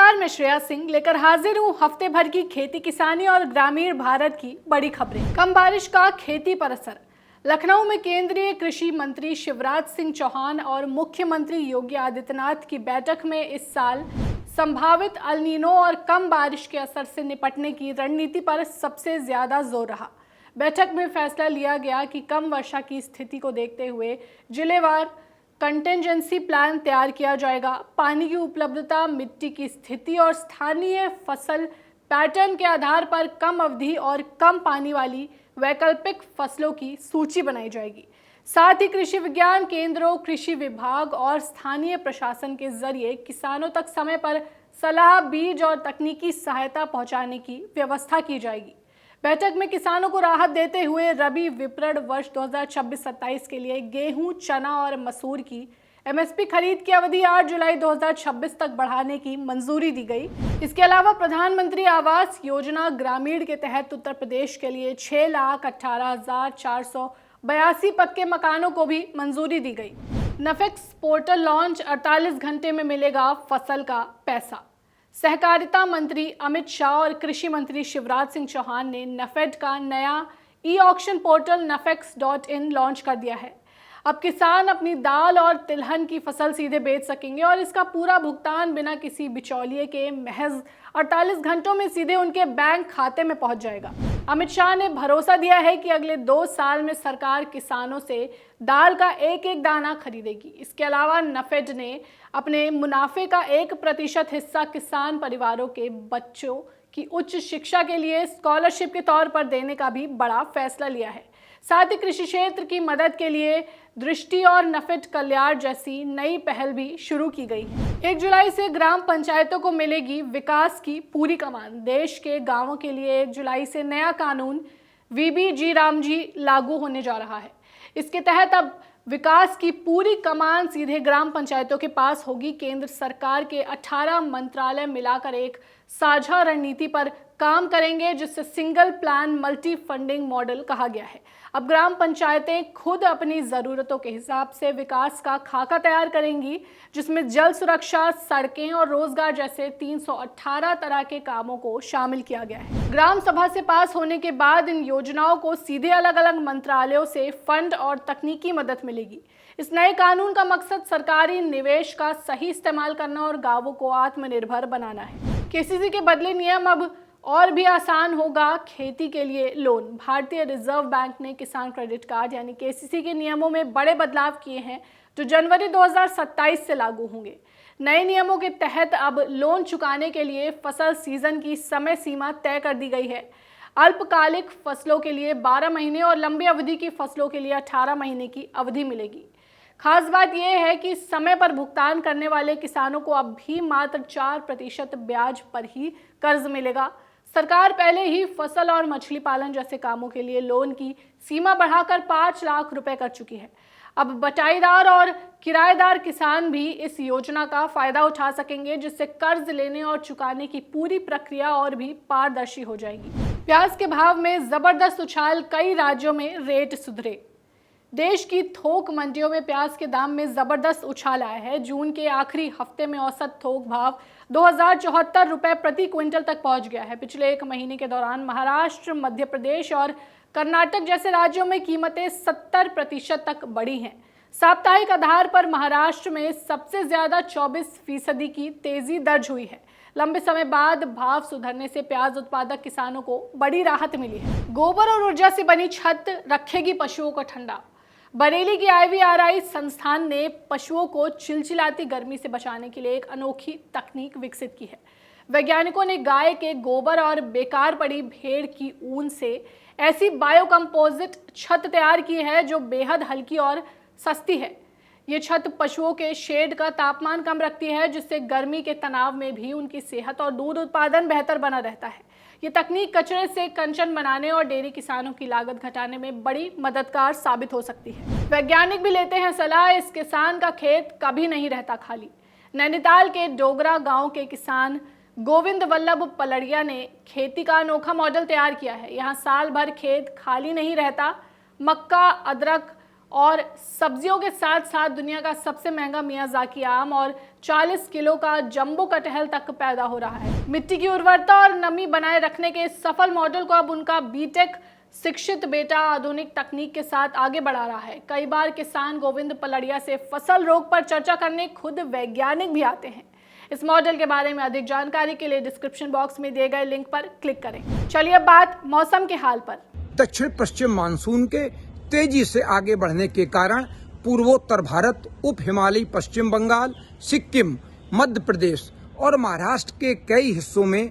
नमस्कार, मैं श्रेया सिंह लेकर हाजिर हूँ हफ्ते भर की खेती किसानी और ग्रामीण भारत की बड़ी खबरें। कम बारिश का खेती पर असर। लखनऊ में केंद्रीय कृषि मंत्री शिवराज सिंह चौहान और मुख्यमंत्री योगी आदित्यनाथ की बैठक में इस साल संभावित अल नीनो और कम बारिश के असर से निपटने की रणनीति पर सबसे ज्यादा जोर रहा। बैठक में फैसला लिया गया कि कम वर्षा की स्थिति को देखते हुए जिलेवार कंटेंजेंसी प्लान तैयार किया जाएगा। पानी की उपलब्धता, मिट्टी की स्थिति और स्थानीय फसल पैटर्न के आधार पर कम अवधि और कम पानी वाली वैकल्पिक फसलों की सूची बनाई जाएगी। साथ ही कृषि विज्ञान केंद्रों, कृषि विभाग और स्थानीय प्रशासन के जरिए किसानों तक समय पर सलाह, बीज और तकनीकी सहायता पहुंचाने की व्यवस्था की जाएगी। बैठक में किसानों को राहत देते हुए रबी विपणन वर्ष 2026-27 के लिए गेहूं, चना और मसूर की एमएसपी खरीद की अवधि 8 जुलाई 2026 तक बढ़ाने की मंजूरी दी गई। इसके अलावा प्रधानमंत्री आवास योजना ग्रामीण के तहत उत्तर प्रदेश के लिए 6,18,482 पक्के मकानों को भी मंजूरी दी गई। नफेक्स पोर्टल लॉन्च, 48 घंटे में मिलेगा फसल का पैसा। सहकारिता मंत्री अमित शाह और कृषि मंत्री शिवराज सिंह चौहान ने नफेड का नया e auction portal nafex.in launch कर दिया है। अब किसान अपनी दाल और तिलहन की फसल सीधे बेच सकेंगे और इसका पूरा भुगतान बिना किसी बिचौलिए के महज 48 घंटों में सीधे उनके बैंक खाते में पहुंच जाएगा। अमित शाह ने भरोसा दिया है कि अगले 2 साल में सरकार किसानों से दाल का एक एक दाना खरीदेगी। इसके अलावा नफेड ने अपने मुनाफे का 1% हिस्सा किसान परिवारों के बच्चों की उच्च शिक्षा के लिए स्कॉलरशिप के तौर पर देने का भी बड़ा फैसला लिया है। साथ ही कृषि क्षेत्र की मदद के लिए दृष्टि और नफेड कल्याण जैसी नई पहल भी शुरू की गई है। 1 जुलाई से ग्राम पंचायतों को मिलेगी विकास की पूरी कमान। देश के गांवों के लिए 1 जुलाई से नया कानून वीबीजी रामजी लागू होने जा रहा है। इसके तहत अब विकास की पूरी कमान सीधे ग्राम पंचायतों के पास होगी। केंद्र सरकार के 18 मंत्रालय मिलाकर एक साझा रणनीति पर काम करेंगे, जिससे single plan multi funding model कहा गया है। अब ग्राम पंचायतें खुद अपनी ज़रूरतों के हिसाब से विकास का खाका तैयार करेंगी, जिसमें जल सुरक्षा, सड़कें और रोजगार जैसे 318 तरह के कामों को शामिल किया गया है। ग्राम सभा से पास होने के बाद इन योजनाओं को सीधे अलग अलग मंत्रालयों से फंड और तकनीकी मदद मिलेगी। इस नए कानून का मकसद सरकारी निवेश का सही इस्तेमाल करना और गांवों को आत्मनिर्भर बनाना है। केसीसी के बदले नियम अब और भी आसान होगा। खेती के लिए लोन। भारतीय रिजर्व बैंक ने किसान क्रेडिट कार्ड यानी केसीसी के नियमों में बड़े बदलाव किए हैं, जो जनवरी 2027 से लागू होंगे। नए नियमों के तहत अब लोन चुकाने के लिए फसल सीजन की समय सीमा तय कर दी गई है। अल्पकालिक फसलों के लिए 12 महीने और लंबी अवधि की फसलों के लिए 18 महीने की अवधि मिलेगी। खास बात यह है कि समय पर भुगतान करने वाले किसानों को अब भी मात्र 4% ब्याज पर ही कर्ज मिलेगा। सरकार पहले ही फसल और मछली पालन जैसे कामों के लिए लोन की सीमा बढ़ाकर 5 लाख रुपए कर चुकी है। अब बटाईदार और किराएदार किसान भी इस योजना का फायदा उठा सकेंगे, जिससे कर्ज लेने और चुकाने की पूरी प्रक्रिया और भी पारदर्शी हो जाएगी। प्याज के भाव में जबरदस्त उछाल, कई राज्यों में रेट सुधरे। देश की थोक मंडियों में प्याज के दाम में जबरदस्त उछाल आया है। जून के आखिरी हफ्ते में औसत थोक भाव 2074 रुपए प्रति क्विंटल तक पहुंच गया है। पिछले 1 महीने के दौरान महाराष्ट्र, मध्य प्रदेश और कर्नाटक जैसे राज्यों में कीमतें 70% तक बढ़ी हैं। साप्ताहिक आधार पर महाराष्ट्र में सबसे ज्यादा 24% की तेजी दर्ज हुई है। लंबे समय बाद भाव सुधरने से प्याज उत्पादक किसानों को बड़ी राहत मिली है। गोबर और ऊर्जा से बनी छत रखेगी पशुओं को ठंडा। बरेली की IVRI संस्थान ने पशुओं को चिलचिलाती गर्मी से बचाने के लिए एक अनोखी तकनीक विकसित की है। वैज्ञानिकों ने गाय के गोबर और बेकार पड़ी भेड़ की ऊन से ऐसी बायोकंपोजिट छत तैयार की है जो बेहद हल्की और सस्ती है। ये छत पशुओं के शेड का तापमान कम रखती है, जिससे गर्मी के तनाव में भी उनकी सेहत और दूध उत्पादन बेहतर बना रहता है। ये तकनीक कचरे से कंचन बनाने और डेयरी किसानों की लागत घटाने में बड़ी मददगार साबित हो सकती है। वैज्ञानिक भी लेते हैं सलाह, इस किसान का खेत कभी नहीं रहता खाली। नैनीताल के डोगरा गांव के किसान गोविंद वल्लभ पलड़िया ने खेती का अनोखा मॉडल तैयार किया है। यहाँ साल भर खेत खाली नहीं रहता। मक्का, अदरक और सब्जियों के साथ साथ दुनिया का सबसे महंगा मियाज़ाकी आम और 40 किलो का जंबो कटहल तक पैदा हो रहा है। मिट्टी की उर्वरता और नमी बनाए रखने के इस सफल मॉडल को अब उनका बीटेक शिक्षित बेटा आधुनिक तकनीक के साथ आगे बढ़ा रहा है। कई बार किसान गोविंद पलड़िया से फसल रोग पर चर्चा करने खुद वैज्ञानिक भी आते हैं। इस मॉडल के बारे में अधिक जानकारी के लिए डिस्क्रिप्शन बॉक्स में दिए गए लिंक पर क्लिक करें। चलिए अब बात मौसम के हाल पर। दक्षिण पश्चिम मानसून के तेजी से आगे बढ़ने के कारण पूर्वोत्तर भारत, उप हिमालयी पश्चिम बंगाल, सिक्किम, मध्य प्रदेश और महाराष्ट्र के कई हिस्सों में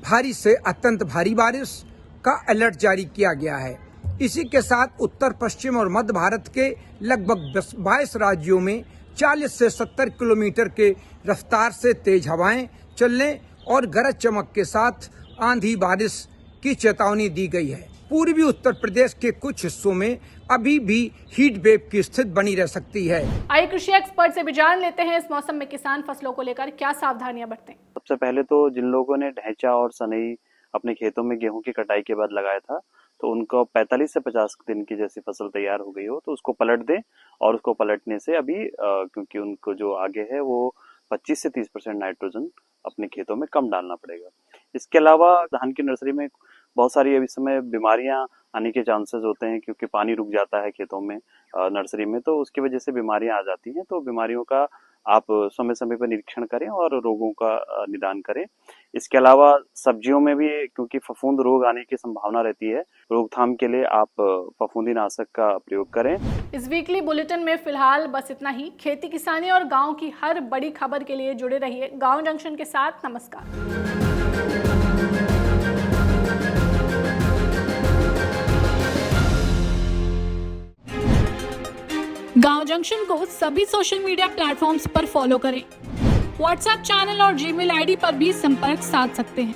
भारी से अत्यंत भारी बारिश का अलर्ट जारी किया गया है। इसी के साथ उत्तर पश्चिम और मध्य भारत के लगभग 22 राज्यों में 40 से 70 किलोमीटर के रफ्तार से तेज हवाएं चलने और गरज चमक के साथ आंधी बारिश की चेतावनी दी गई है। पूर्वी उत्तर प्रदेश के कुछ हिस्सों में अभी भी हीट वेव की स्थिति बनी रह सकती है। आइए कृषि एक्सपर्ट से भी जान लेते हैं इस मौसम में किसान फसलों को लेकर क्या सावधानियां बरतें। सबसे पहले तो जिन लोगों ने ढैंचा और सनई अपने खेतों में गेहूं की कटाई के बाद लगाया था, तो उनको 45 से 50 दिन की जैसी फसल तैयार हो गई हो तो उसको पलट दें। और उसको पलटने से अभी क्योंकि उनको जो आगे है वो 25 से 30% नाइट्रोजन अपने खेतों में कम डालना पड़ेगा। इसके अलावा धान की नर्सरी में बहुत सारी अभी समय बीमारियां आने के चांसेस होते हैं, क्योंकि पानी रुक जाता है खेतों में नर्सरी में, तो उसकी वजह से बीमारियां आ जाती हैं। तो बीमारियों का आप समय समय पर निरीक्षण करें और रोगों का निदान करें। इसके अलावा सब्जियों में भी क्योंकि फफूंद रोग आने की संभावना रहती है, रोकथाम के लिए आप फफूंदीनाशक का प्रयोग करें। इस वीकली बुलेटिन में फिलहाल बस इतना ही। खेती किसानी और गांव की हर बड़ी खबर के लिए जुड़े रहिए गांव जंक्शन के साथ। नमस्कार। गांव जंक्शन को सभी सोशल मीडिया प्लेटफॉर्म्स पर फॉलो करें। व्हाट्सएप चैनल और जीमेल आईडी पर भी संपर्क साध सकते हैं।